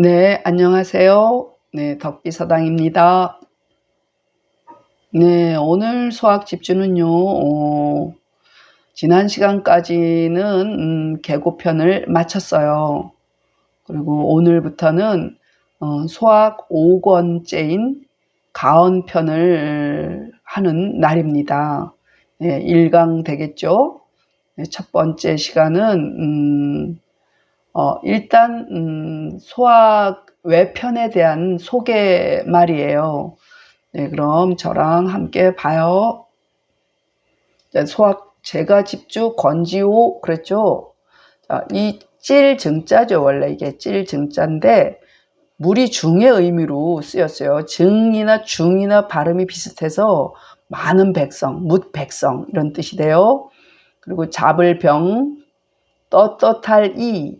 네, 안녕하세요. 네, 덕비서당입니다. 네, 오늘 수학 집주는요, 지난 시간까지는 계고편을 마쳤어요. 그리고 오늘부터는 수학 5권째인 가언편을 하는 날입니다. 네, 1강 되겠죠? 네, 첫 번째 시간은 일단 수학 외편에 대한 소개 말이에요. 네, 그럼 저랑 함께 봐요. 수학 제가 집주 권지호 그랬죠. 자, 이 찔 증자죠. 원래 이게 찔 증자인데 무리 중의 의미로 쓰였어요. 증이나 중이나 발음이 비슷해서 많은 백성, 묻 백성 이런 뜻이 돼요. 그리고 잡을 병, 떳떳할 이,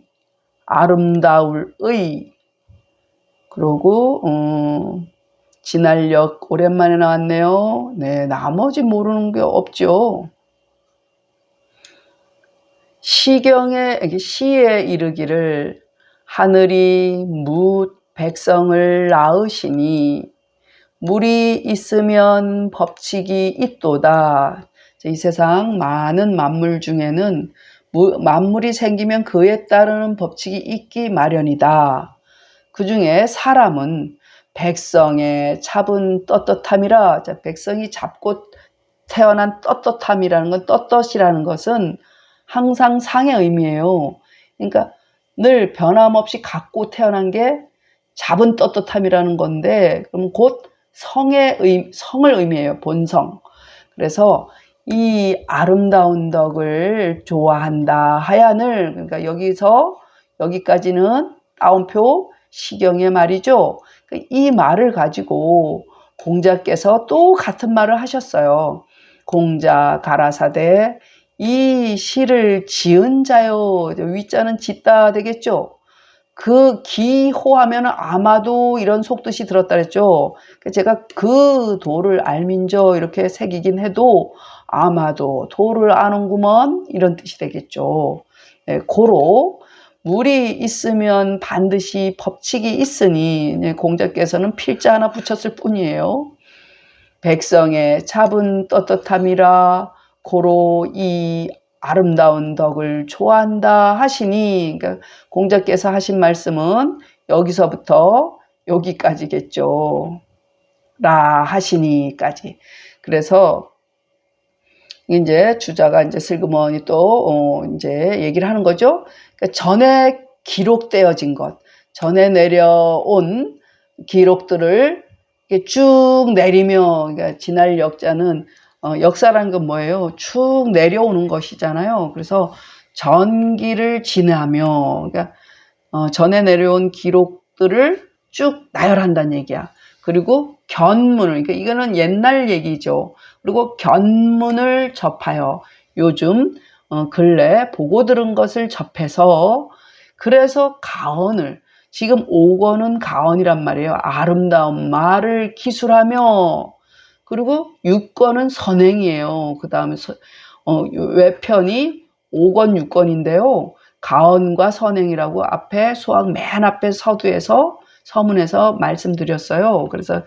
아름다울 의, 그러고 진알력 오랜만에 나왔네요. 네, 나머지 모르는 게 없죠. 시에 이르기를 하늘이 뭇 백성을 낳으시니 물이 있으면 법칙이 있도다. 이 세상 많은 만물 중에는 만물이 생기면 그에 따르는 법칙이 있기 마련이다. 그 중에 사람은 백성의 차분 떳떳함이라. 백성이 잡고 태어난 떳떳함이라는 건, 떳떳이라는 것은 항상 상의 의미예요. 그러니까 늘 변함없이 갖고 태어난 게 잡은 떳떳함이라는 건데, 그럼 곧 성을 의미해요. 본성. 그래서 이 아름다운 덕을 좋아한다 하얀을, 그러니까 여기서 여기까지는 따옴표 시경의 말이죠. 이 말을 가지고 공자께서 또 같은 말을 하셨어요. 공자 가라사대 이 시를 지은 자요. 위자는 짓다 되겠죠. 그 기호하면 아마도 이런 속뜻이 들었다 그랬죠. 제가 그 도를 알민저 이렇게 새기긴 해도 아마도 도를 아는구먼 이런 뜻이 되겠죠. 네, 고로 물이 있으면 반드시 법칙이 있으니 공자께서는 필자 하나 붙였을 뿐이에요. 백성의 차분 떳떳함이라 고로 이 아름다운 덕을 좋아한다 하시니, 그러니까 공자께서 하신 말씀은 여기서부터 여기까지겠죠. 라 하시니까지. 그래서 이제 주자가 이제 슬그머니 또 이제 얘기를 하는 거죠. 그러니까 전에 기록되어진 것, 전에 내려온 기록들을 쭉 내리며, 그러니까 지날 역자는 역사라는 건 뭐예요? 쭉 내려오는 것이잖아요. 그래서 전기를 지나며, 그러니까 전에 내려온 기록들을 쭉 나열한다는 얘기야. 그리고 견문을, 그러니까 이거는 옛날 얘기죠. 그리고 견문을 접하여 요즘 근래 보고 들은 것을 접해서, 그래서 가언을, 지금 5권은 가언이란 말이에요. 아름다운 말을 기술하며, 그리고 6권은 선행이에요. 그 다음에 외편이 5권, 6권인데요. 가언과 선행이라고 앞에 수학 맨 앞에 서두에서 서문에서 말씀드렸어요. 그래서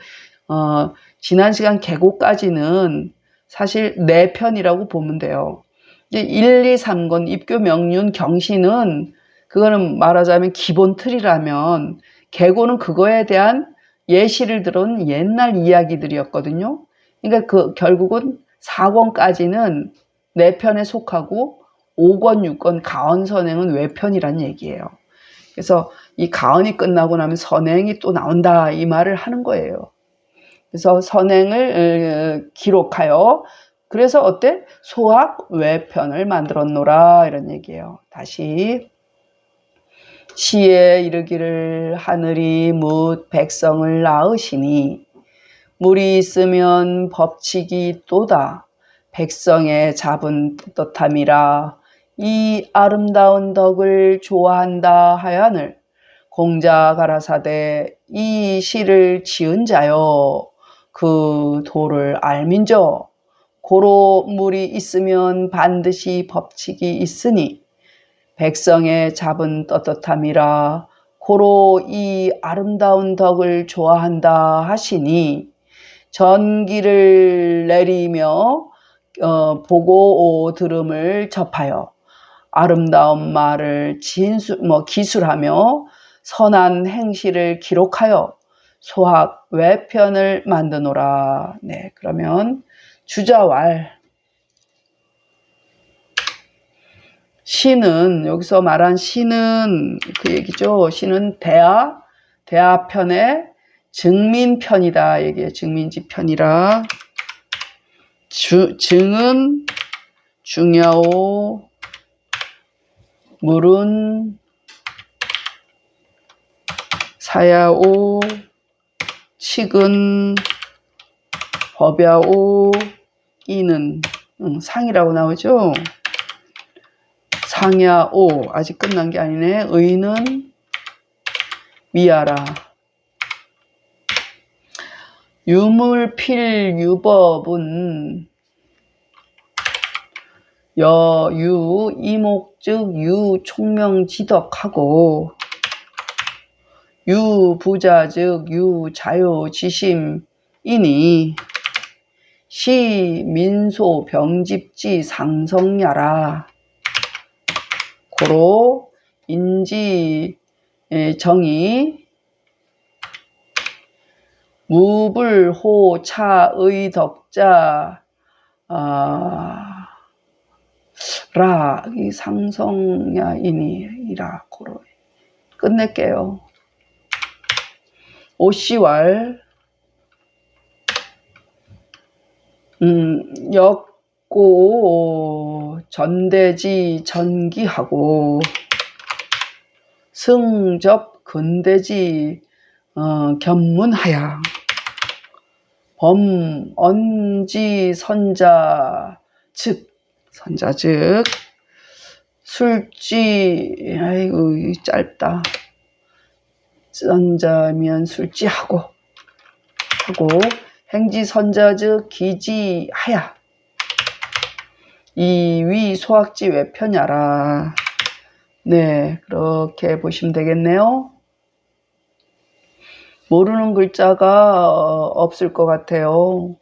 지난 시간 계고까지는 사실 4편이라고 보면 돼요. 이제 1, 2, 3권 입교 명륜 경시는 그거는 말하자면 기본 틀이라면, 계고는 그거에 대한 예시를 들은 옛날 이야기들이었거든요. 그러니까 결국은 4권까지는 4편에 속하고 5권, 6권 가언 선행은 외편이란 얘기예요. 그래서 이 가언이 끝나고 나면 선행이 또 나온다 이 말을 하는 거예요. 그래서 선행을 기록하여, 그래서 어때? 소학 외편을 만들었노라 이런 얘기예요. 다시 시에 이르기를 하늘이 뭇 백성을 낳으시니 물이 있으면 법칙이 또다. 백성의 잡은 떳떳함이라 이 아름다운 덕을 좋아한다 하야늘. 공자 가라사대 이 시를 지은 자여 그 도를 알민저. 고로 물이 있으면 반드시 법칙이 있으니 백성의 잡은 떳떳함이라 고로 이 아름다운 덕을 좋아한다 하시니 전기를 내리며 보고 들음을 접하여 아름다운 말을 기술하며 선한 행실을 기록하여 소학 외편을 만드노라. 네, 그러면 주자왈. 시는, 여기서 말한 시는 그 얘기죠. 시는 대하편의 증민편이다. 이게 증민지편이라. 증은 중야오, 물은 사야오, 칙은 법야오, 이는 상이라고 나오죠. 상야오, 아직 끝난 게 아니네. 의는 위하라. 유물필유법은 여유 이목즉 유총명지덕하고 유부자즉 유자요지심이니 시민소 병집지 상성야라. 고로 인지 정의 무불호차의 덕자 이 상성야이니라. 고로 끝낼게요. 오시왈 역고 전대지 전기하고 승접 근대지 견문하야 범언지 선자 즉 술지 아이고 짧다. 선자면 술지하고 행지 선자 즉 기지하야 이위 소학지 외편야라. 네, 그렇게 보시면 되겠네요. 모르는 글자가 없을 것 같아요.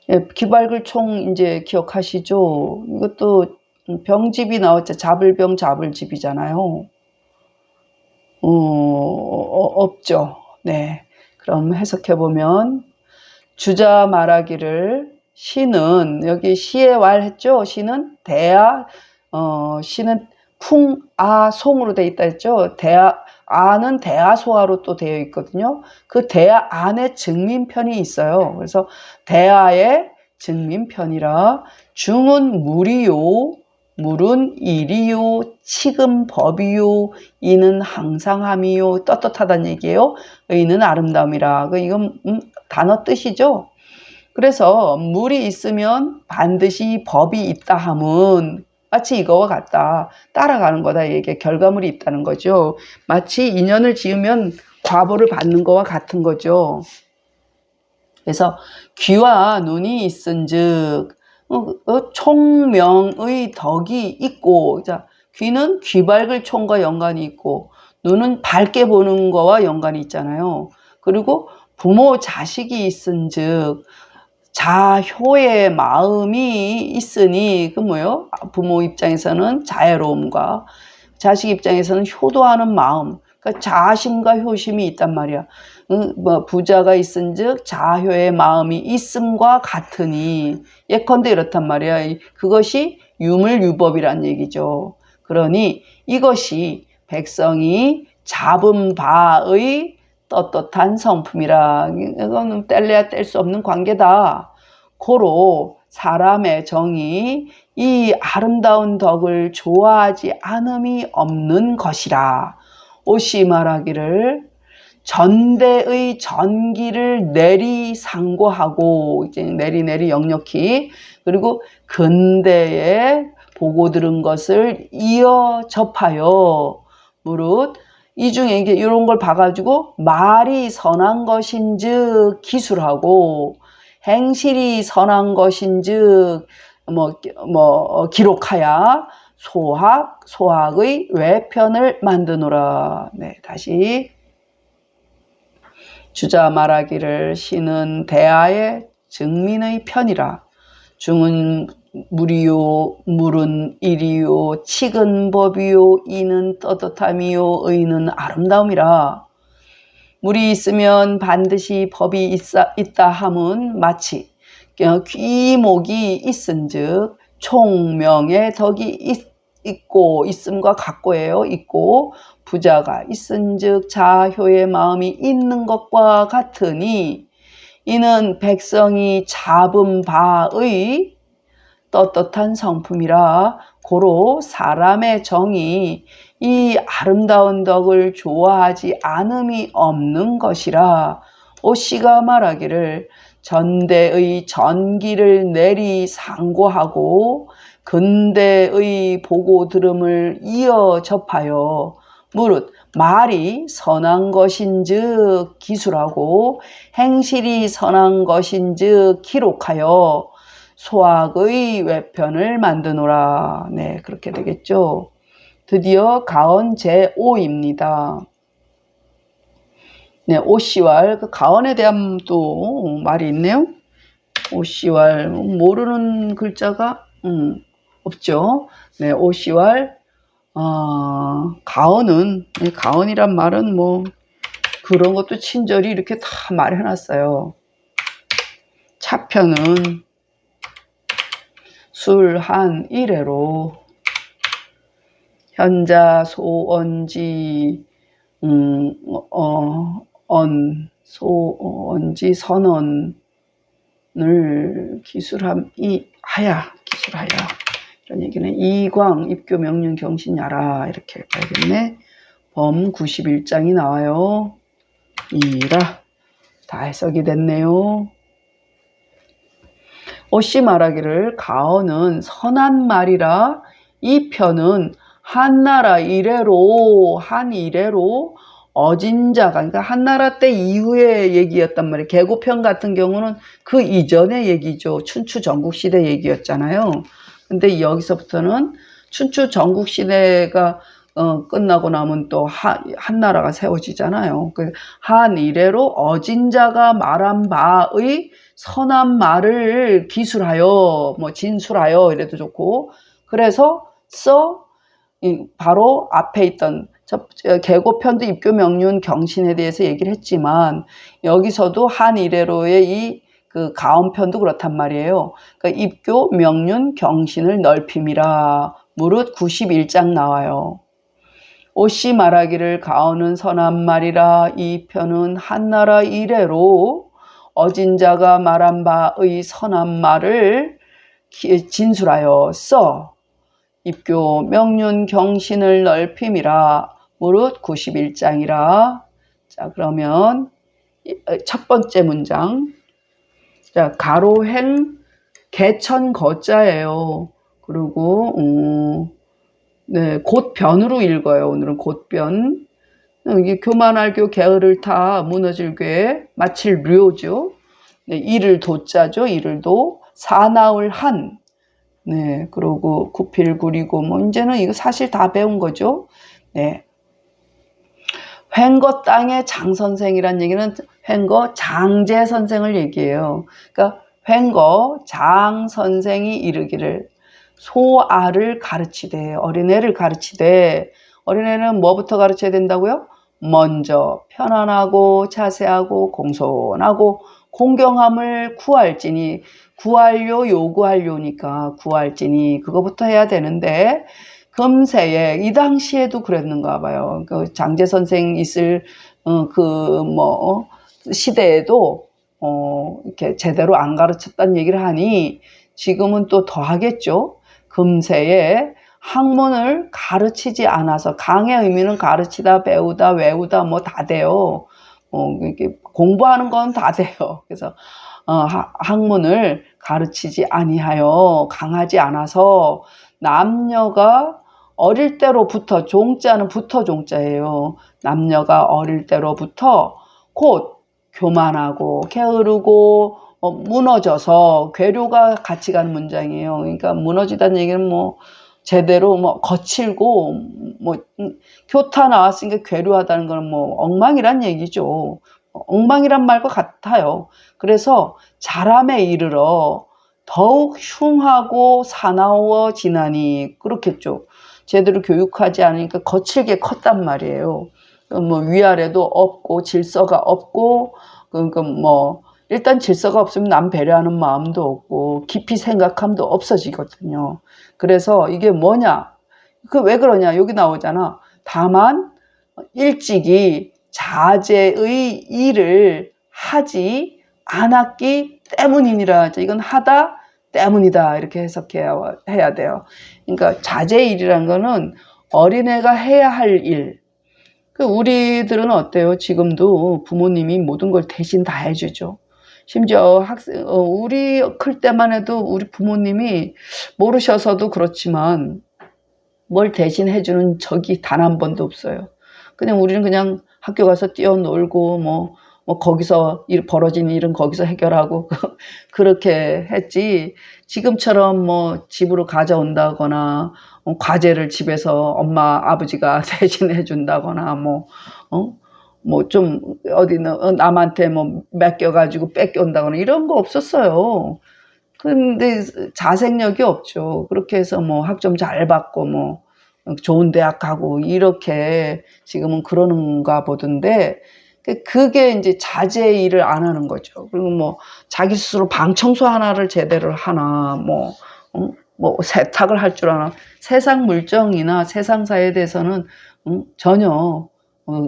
예, 기발글총 이제 기억하시죠? 이것도 병집이 나왔죠. 잡을병 잡을집이잖아요. 없죠. 네, 그럼 해석해보면 주자 말하기를 시는 여기 시에 왈 했죠. 시는 시는 풍아송으로 되어 있다 했죠. 아는 대하소하로 또 되어 있거든요. 그 대하 안에 증민편이 있어요. 그래서 대하의 증민편이라 중은 물이요, 물은 일이요, 칙은 법이요, 이는 항상함이요, 떳떳하다는 얘기예요. 의는 아름다움이라. 이건 단어 뜻이죠. 그래서 물이 있으면 반드시 법이 있다 함은 마치 이거와 같다. 따라가는 거다. 이게 결과물이 있다는 거죠. 마치 인연을 지으면 과보를 받는 거와 같은 거죠. 그래서 귀와 눈이 있은즉 총명의 덕이 있고, 자, 귀는 귀밝을 총과 연관이 있고 눈은 밝게 보는 거와 연관이 있잖아요. 그리고 부모 자식이 있은즉 자효의 마음이 있으니, 그 뭐예요? 부모 입장에서는 자애로움과 자식 입장에서는 효도하는 마음, 그러니까 자심과 효심이 있단 말이야. 부자가 있은즉 자효의 마음이 있음과 같으니, 예컨대 이렇단 말이야. 그것이 유물유법이란 얘기죠. 그러니 이것이 백성이 잡은 바의 떳떳한 성품이라. 이거는 뗄래야 뗄 수 없는 관계다. 고로 사람의 정이 이 아름다운 덕을 좋아하지 않음이 없는 것이라. 오시 말하기를 전대의 전기를 내리 상고하고, 이제 내리 역력히, 그리고 근대에 보고 들은 것을 이어 접하여 무릇 이 중에 이게 이런 걸 봐가지고 말이 선한 것인즉 기술하고 행실이 선한 것인즉 기록하야 소학의 외편을 만드노라. 네, 다시 주자 말하기를 시는 대하의 증민의 편이라. 중은 물이요 물은 일이요 칙은 법이요 이는 떳떳함이요 의는 아름다움이라. 물이 있으면 반드시 법이 있다 함은 마치 귀목이 있은즉 총명의 덕이 있고 있음과 같고예요. 있고 부자가 있은즉 자효의 마음이 있는 것과 같으니 이는 백성이 잡은 바의 떳떳한 성품이라. 고로 사람의 정이 이 아름다운 덕을 좋아하지 않음이 없는 것이라. 오씨가 말하기를 전대의 전기를 내리 상고하고 근대의 보고 들음을 이어 접하여 무릇 말이 선한 것인즉 기술하고 행실이 선한 것인즉 기록하여 소학의 외편을 만드노라. 네, 그렇게 되겠죠. 드디어 가언 제5입니다. 네, 오씨왈, 그 가언에 대한 또 말이 있네요. 오씨왈, 모르는 글자가 없죠. 네, 오씨왈, 가언은, 가언이란 말은 뭐 그런 것도 친절히 이렇게 다 말해놨어요. 차편은 술한 일회로 현자 소언지 소언지 선언을 기술하여 이런 얘기는 이광 입교 명륜 경신야라 이렇게 봐야겠네. 범 91장이 나와요. 이라 다 해석이 됐네요. 오씨 말하기를 가언은 선한 말이라 이 편은 한나라 이래로 어진 자가, 그러니까 한나라 때 이후의 얘기였단 말이에요. 개고편 같은 경우는 그 이전의 얘기죠. 춘추 전국시대 얘기였잖아요. 근데 여기서부터는 춘추 전국시대가 끝나고 나면 또 한나라가 세워지잖아요. 한 이래로 어진 자가 말한 바의 선한 말을 기술하여, 뭐 진술하여 이래도 좋고, 그래서 바로 앞에 있던 계고편도 입교 명륜 경신에 대해서 얘기를 했지만 여기서도 한 이래로의 그 가언편도 그렇단 말이에요. 그러니까 입교 명륜 경신을 넓힘이라. 무릇 91장 나와요. 오씨 말하기를 가언은 선한 말이라 이 편은 한나라 이래로 어진 자가 말한 바의 선한 말을 진술하여 입교 명륜 경신을 넓힘이라. 무릇 91장이라. 자, 그러면 첫 번째 문장. 자, 가로행 개천 거자예요. 그리고 네, 곧변으로 읽어요. 오늘은 곧변. 이게 교만할교 게으를 타 무너질 괴 마칠 료죠. 네, 이를 도자죠. 이를 도 사나울 한. 네, 그러고 구필 구리고 뭐 이제는 이거 사실 다 배운 거죠. 네. 횡거 땅의 장 선생이란 얘기는 횡거 장제 선생을 얘기해요. 그러니까 횡거 장 선생이 이르기를 소아를 가르치되 어린애를 가르치되 어린애는 뭐부터 가르쳐야 된다고요? 먼저 편안하고 자세하고 공손하고 공경함을 구할지니 구할요 요구할요니까 구할지니 그거부터 해야 되는데 금세에 이 당시에도 그랬는가 봐요. 그 장제 선생 있을 시대에도 이렇게 제대로 안 가르쳤다는 얘기를 하니 지금은 또 더 하겠죠. 금세에 학문을 가르치지 않아서 강의 의미는 가르치다 배우다 외우다 뭐 다 돼요. 이렇게 공부하는 건 다 돼요. 그래서 학문을 가르치지 아니하여 강하지 않아서 남녀가 어릴 때로부터 종자는 부터 종자예요. 남녀가 어릴 때로부터 곧 교만하고 게으르고 무너져서 괴료가 같이 가는 문장이에요. 그러니까 무너지다는 얘기는 뭐 제대로 뭐 거칠고 뭐 교타 나왔으니까 괴로하다는 거는 뭐 엉망이란 얘기죠. 엉망이란 말과 같아요. 그래서 자람에 이르러 더욱 흉하고 사나워지나니 그렇겠죠. 제대로 교육하지 않으니까 거칠게 컸단 말이에요. 뭐 위아래도 없고 질서가 없고 그러니까 뭐 일단 질서가 없으면 남 배려하는 마음도 없고 깊이 생각함도 없어지거든요. 그래서 이게 뭐냐? 그 왜 그러냐? 여기 나오잖아. 다만 일찍이 자제의 일을 하지 않았기 때문이니라. 이건 하다 때문이다 이렇게 해석해야 돼요. 그러니까 자제의 일이라는 거는 어린애가 해야 할 일. 우리들은 어때요? 지금도 부모님이 모든 걸 대신 다 해주죠. 심지어 우리 클 때만 해도 우리 부모님이 모르셔서도 그렇지만 뭘 대신 해주는 적이 단 한 번도 없어요. 그냥 우리는 그냥 학교 가서 뛰어놀고 뭐 거기서 벌어진 일은 거기서 해결하고 그렇게 했지. 지금처럼 뭐 집으로 가져온다거나 과제를 집에서 엄마 아버지가 대신해 준다거나 뭐 좀 어디 남한테 뭐 맡겨가지고 뺏겨온다거나 이런 거 없었어요. 근데 자생력이 없죠. 그렇게 해서 뭐 학점 잘 받고 뭐 좋은 대학 가고 이렇게 지금은 그러는가 보던데 그게 이제 자제 일을 안 하는 거죠. 그리고 뭐 자기 스스로 방 청소 하나를 제대로 하나 뭐 세탁을 할 줄 아나 세상 물정이나 세상사에 대해서는 전혀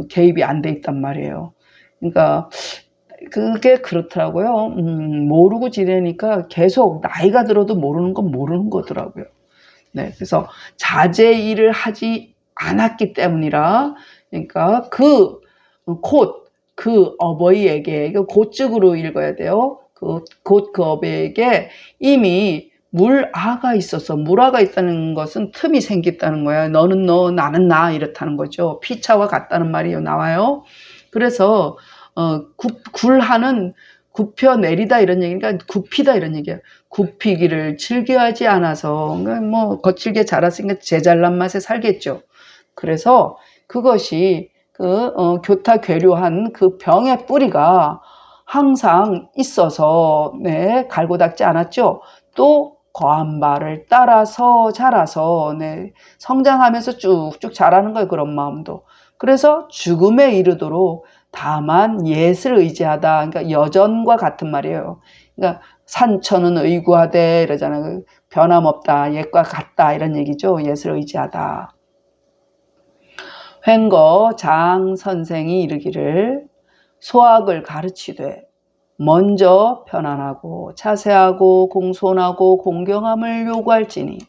개입이 안 돼 있단 말이에요. 그러니까 그게 그렇더라고요. 모르고 지내니까 계속 나이가 들어도 모르는 건 모르는 거더라고요. 네, 그래서 자제 일을 하지 않았기 때문이라. 그러니까 그 어버이에게 곧즉으로 읽어야 돼요. 곧 그 어버이에게 이미 물아가 있어서 물아가 있다는 것은 틈이 생겼다는 거야. 너는 너 나는 나 이렇다는 거죠. 피차와 같다는 말이 나와요. 그래서 굴하는 굽혀 내리다 이런 얘기니까 굽히다 이런 얘기야. 굽히기를 즐겨하지 않아서 뭐 거칠게 자랐으니까 제 잘난 맛에 살겠죠. 그래서 그것이 교타 괴료한 그 병의 뿌리가 항상 있어서 네, 갈고 닦지 않았죠. 또 거한 바를 따라서 자라서 네, 성장하면서 쭉쭉 자라는 거예요. 그런 마음도. 그래서 죽음에 이르도록 다만 옛을 의지하다. 그러니까 여전과 같은 말이에요. 그러니까 산천은 의구하되 이러잖아요. 변함없다. 옛과 같다. 이런 얘기죠. 옛을 의지하다. 횡거 장 선생이 이르기를 소학을 가르치되 먼저 편안하고 자세하고 공손하고 공경함을 요구할지니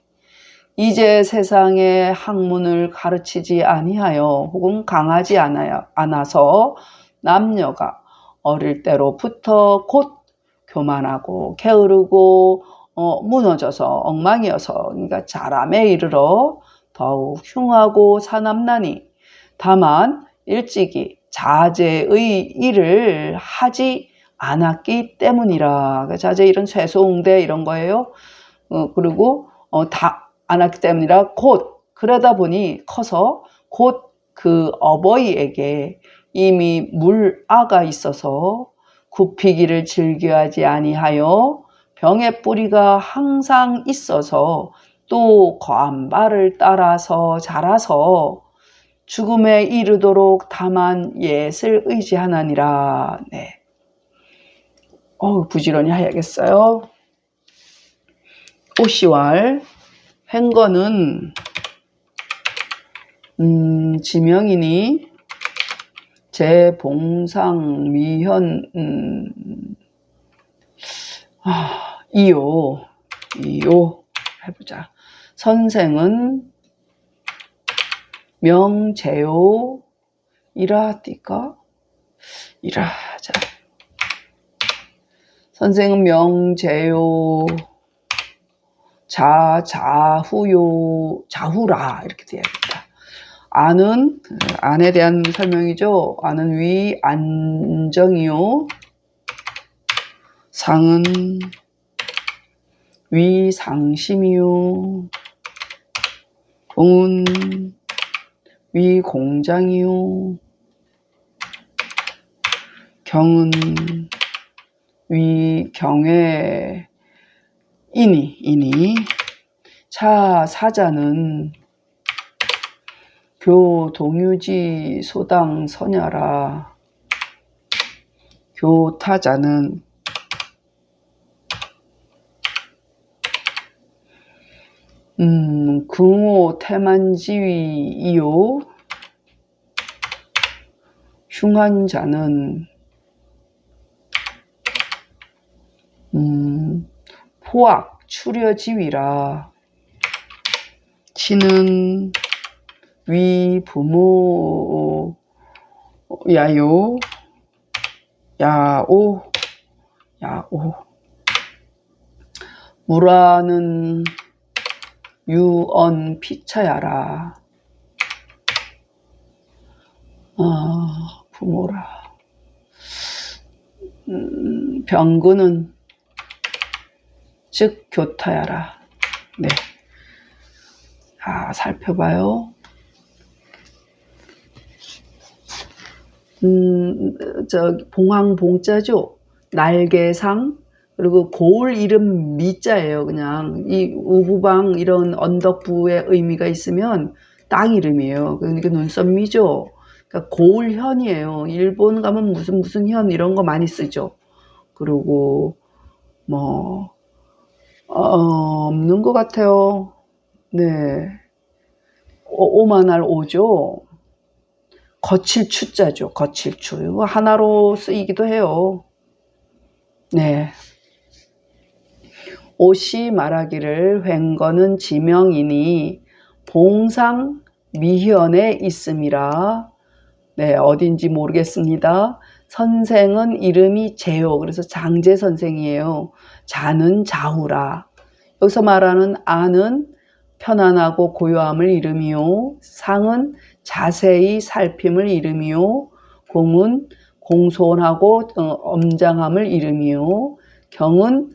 이제 세상에 학문을 가르치지 아니하여 혹은 강하지 않아서 남녀가 어릴 때로부터 곧 교만하고 게으르고 무너져서 엉망이어서 그러니까 자람에 이르러 더욱 흉하고 사납나니 다만 일찍이 자제의 일을 하지 않았기 때문이라. 자제 일은 쇠소응대 이런 거예요. 그리고 다 안 했기 때문이라 곧 그러다 보니 커서 곧 그 어버이에게 이미 물아가 있어서 굽히기를 즐겨하지 아니하여 병의 뿌리가 항상 있어서 또 거한 바를 따라서 자라서 죽음에 이르도록 다만 옛을 의지하나니라. 네. 부지런히 해야겠어요. 오시왈 횡거는 지명이니 제봉상 미현 이요 해보자. 선생은 명제요 이라띠까 이라자. 선생은 명제요 자후라 이렇게 돼야겠다. 안에 대한 설명이죠. 안은 위 안정이요. 상은 위 상심이요. 공은 위 공장이요. 경은 위 경외 이니. 차 사자는 교 동유지 소당 선야라. 교타자는 긍호 태만지위이요. 흉한자는 포악 추려지위라. 치는 위 부모 야요. 야오. 무라는 유언 피차야라. 부모라. 병근은 즉 교타야라. 네. 살펴봐요. 봉황봉자죠. 날개상, 그리고 고을 이름 미자예요. 그냥 이 우부방 이런 언덕부의 의미가 있으면 땅 이름이에요. 그러니까 눈썹 미죠. 그러니까 고을현이에요. 일본 가면 무슨 현 이런 거 많이 쓰죠. 그리고 없는 것 같아요. 네. 오만할 오죠. 거칠추자죠. 거칠추. 이거 하나로 쓰이기도 해요. 네. 옷이 말하기를 횡거는 지명이니 봉상 미현에 있음이라. 네, 어딘지 모르겠습니다. 선생은 이름이 제요. 그래서 장제 선생이에요. 자는 자후라. 여기서 말하는 아는 편안하고 고요함을 이름이요. 상은 자세히 살핌을 이름이요. 공은 공손하고 엄장함을 이름이요. 경은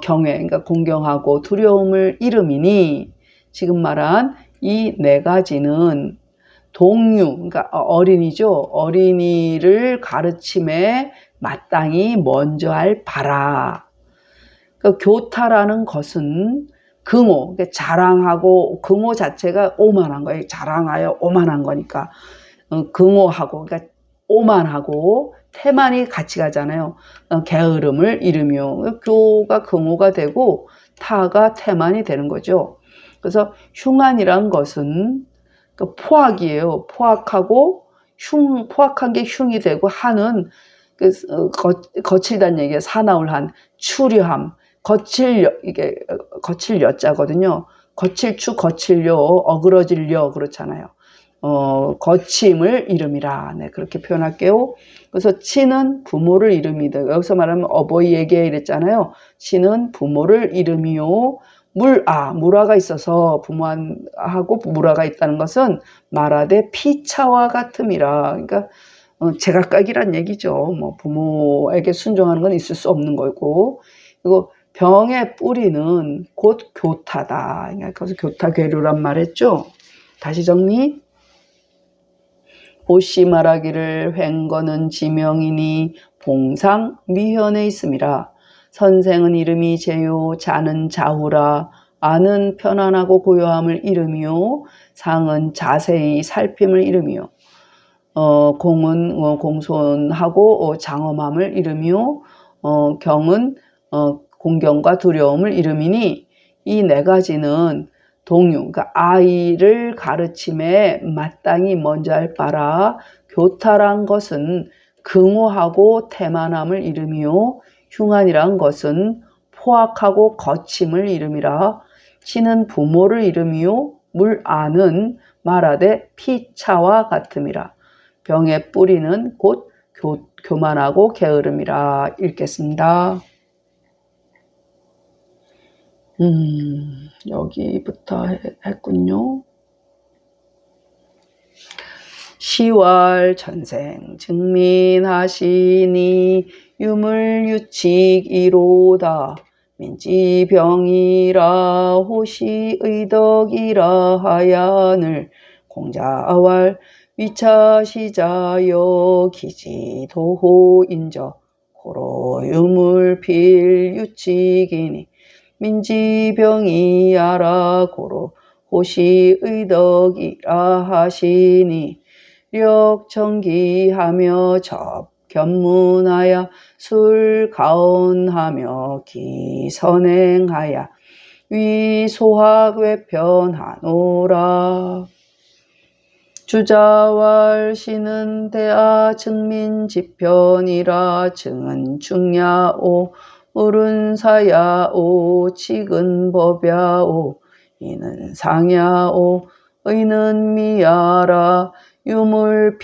경외, 그러니까 공경하고 두려움을 이름이니, 지금 말한 이 네 가지는 동유, 그러니까 어린이죠. 어린이를 가르침에 마땅히 먼저 할 바라. 그러니까 교타라는 것은 긍호, 그러니까 자랑하고, 긍호 자체가 오만한 거예요. 자랑하여 오만한 거니까. 긍호하고, 그러니까 오만하고 태만이 같이 가잖아요. 게으름을 이르며 교가 긍호가 되고 타가 태만이 되는 거죠. 그래서 흉한이란 것은 포악이에요. 포악하고 포악한 게 흉이 되고 한은 거칠다는 얘기예요. 사나울 한, 추려함, 이게 거칠 여자거든요. 거칠추, 거칠려, 어그러질려 그렇잖아요. 거침을 이름이라. 네, 그렇게 표현할게요. 그래서 치는 부모를 이름이다. 여기서 말하면 어버이에게 이랬잖아요. 치는 부모를 이름이요. 무라가 있어서 부모하고 무라가 있다는 것은 말하되 피차와 같음이라. 그러니까 제각각이란 얘기죠. 부모에게 순종하는 건 있을 수 없는 거고. 그리고 병의 뿌리는 곧 교타다. 그래서 교타괴류란 말했죠. 다시 정리. 옷이 말하기를 횡거는 지명이니 봉상 미현에 있음이라. 선생은 이름이 제요. 자는 자후라. 아는 편안하고 고요함을 이름이요. 상은 자세히 살핌을 이름이요. 공은 공손하고 장엄함을 이름이요. 경은 공경과 두려움을 이름이니, 이 네 가지는 동유, 그러니까 아이를 가르침에 마땅히 먼저 할 바라. 교타란 것은 긍호하고 태만함을 이름이요. 흉한이란 것은 포악하고 거침을 이름이라. 치는 부모를 이름이요. 물아는 말하되 피차와 같음이라. 병의 뿌리는 곧 교만하고 게으름이라. 읽겠습니다. 여기부터 했군요. 시월 전생 증민하시니 유물유칙이로다. 민지병이라 호시의덕이라 하야늘 공자왈 위차시자여 기지도호인저 고로 유물필유치기니 민지병이야라 고로 호시의덕이라 하시니 력청기하며 접견문하여 술가온하며 기선행하여 위소학외편하노라. 주자왈시는 대아 증민지편이라 증은 중야오 물은사야오 치근법야오 이는 상야오 의는 미야라. 유물필유법은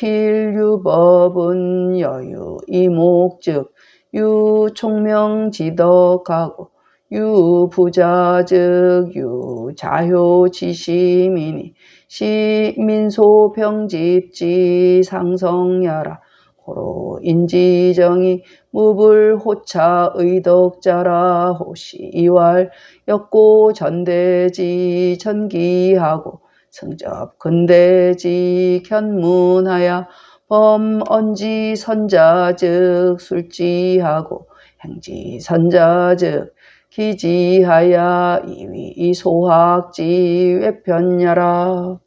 여유이목즉 유총명지덕하고 유부자즉 유자효지심이니 시민소병집지 상성야라. 고로 인지정이 무불호차의덕자라. 호시이왈 역고전대지 전기하고 성접 근대지 견문하여 범언지 선자즉 술지하고 행지 선자즉 기지하여 이위 소학지 외편야라.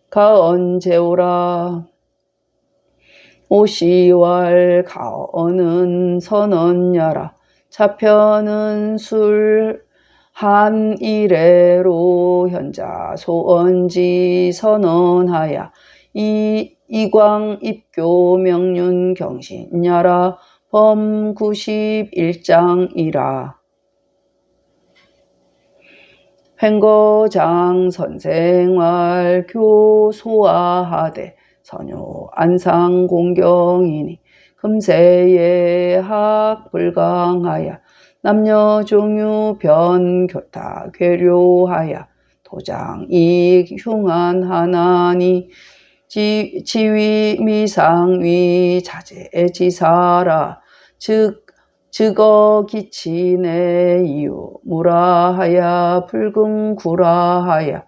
가언제오라. 오시왈 가언은 선언야라. 차편은 술 한이래로 현자 소언지 선언하야 이광입교 명륜 경신야라. 범 91장이라. 횡거장 선생활 교소화하되 선요 안상공경이니 금세에 학불강하여 남녀종유 변교타 괴료하여 도장이익 흉안하나니 지위 미상위 자제지사라. 즉어 기치내 이유 무라하여 불금구라하여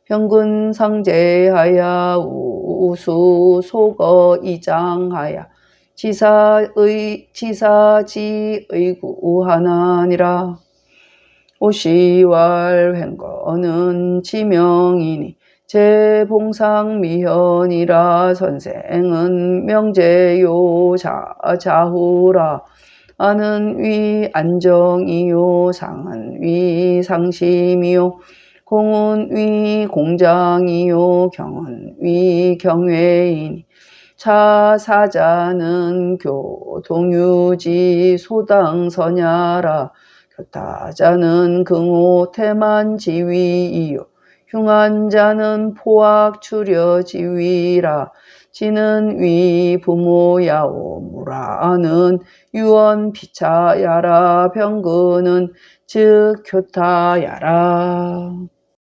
병근상제하여 우수 속어 이장하여 지사지의구하나니라. 오시왈 횡거는 지명이니 제봉상미현이라. 선생은 명제요 자후라. 아는 위 안정이요 상은 위 상심이요 공은 위 공장이요 경은 위 경외이니 차사자는 교동유지 소당서냐라. 교타자는 긍호 태만지위이요 흉한자는 포악추려지위라. 지는 위 부모야오 무라는 유언피차야라. 병근은 즉 교타야라.